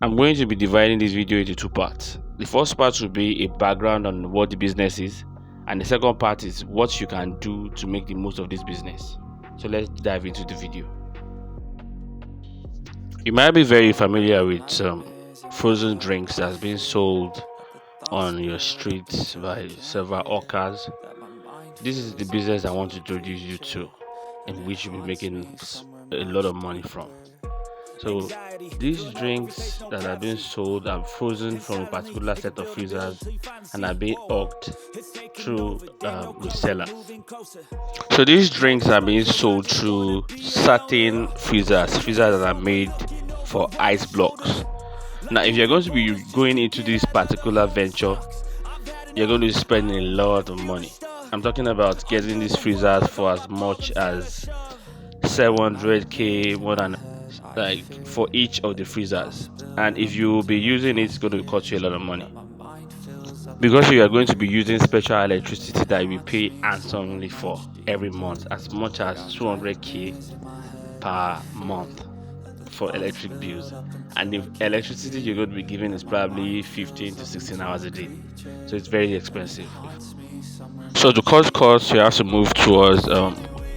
I'm going to be dividing this video into two parts. The first part will be a background on what the business is, and the second part is what you can do to make the most of this business. So let's dive into the video. You might be very familiar with frozen drinks that's being sold on your streets by several hawkers. This is the business I want to introduce you to, in which you'll be making a lot of money from. So these drinks that are being sold are frozen from a particular set of freezers and are being hawked through resellers. So these drinks are being sold through certain freezers that are made for ice blocks. Now, if you're going to be going into this particular venture, you're going to be spending a lot of money. I'm talking about getting these freezers for as much as 700k, more than like for each of the freezers. And if you will be using it, it's going to cost you a lot of money, because you are going to be using special electricity that you pay handsomely for every month, as much as 200k per month for electric bills. And the electricity you're going to be giving is probably 15 to 16 hours a day, so it's very expensive. So to cut costs, you have to move towards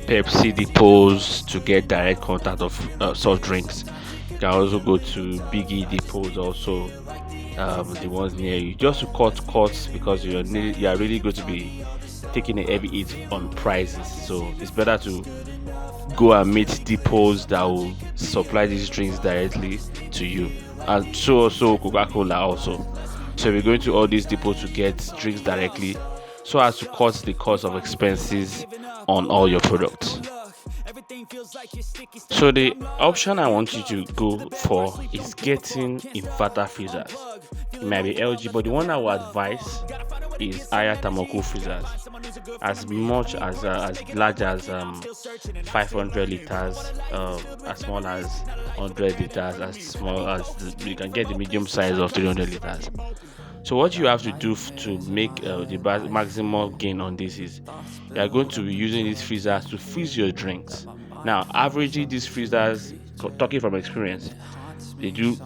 Pepsi depots to get direct contact of soft drinks. You can also go to Biggie depots, also the ones near you, just to cut costs, because you are really going to be taking a heavy hit on prices. So it's better to go and meet depots that will supply these drinks directly to you, and so also Coca-Cola also. So we're going to all these depots to get drinks directly, so as to cut the cost of expenses on all your products. So the option I want you to go for is getting inverter freezers. It might be LG, but the one I would advise is higher thermocool freezers, as much as large as 500 liters, as small as 100 liters, as small as you can get the medium size of 300 liters. So what you have to do to make the maximum gain on this is you are going to be using these freezers to freeze your drinks. Now, averagely, these freezers, talking from experience, they do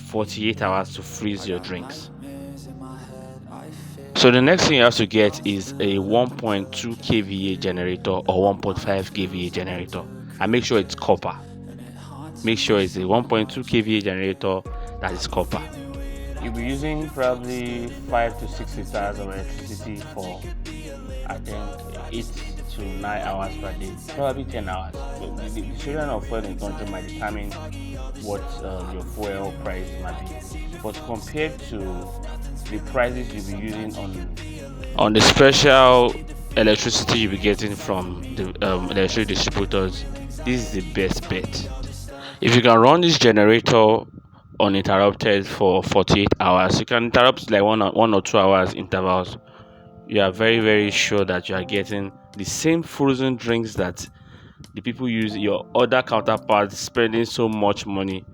48 hours to freeze your drinks. So the next thing you have to get is a 1.2 kVA generator or 1.5 kVA generator, and make sure it's copper. Make sure it's a 1.2 kVA generator that is copper. You'll be using probably 5 to 6 liters of electricity for, I think, 8 to 9 hours per day, probably 10 hours. The children of fuel in the country might determine what your fuel price might be, but compared to the prices you'll be using on the special electricity you'll be getting from the electric distributors, this is the best bet. If you can run this generator uninterrupted for 48 hours, you can interrupt like one or 2 hours intervals. You are very sure that you are getting the same frozen drinks that the people use, your other counterparts spending so much money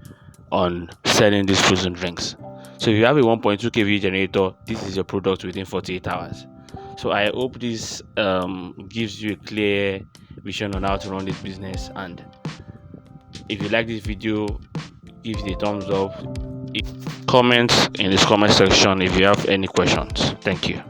on selling these frozen drinks. So if you have a 1.2 kV generator, this is your product within 48 hours. So I hope this gives you a clear vision on how to run this business. And if you like this video, give it a thumbs up. Comment in this comment section if you have any questions. Thank you.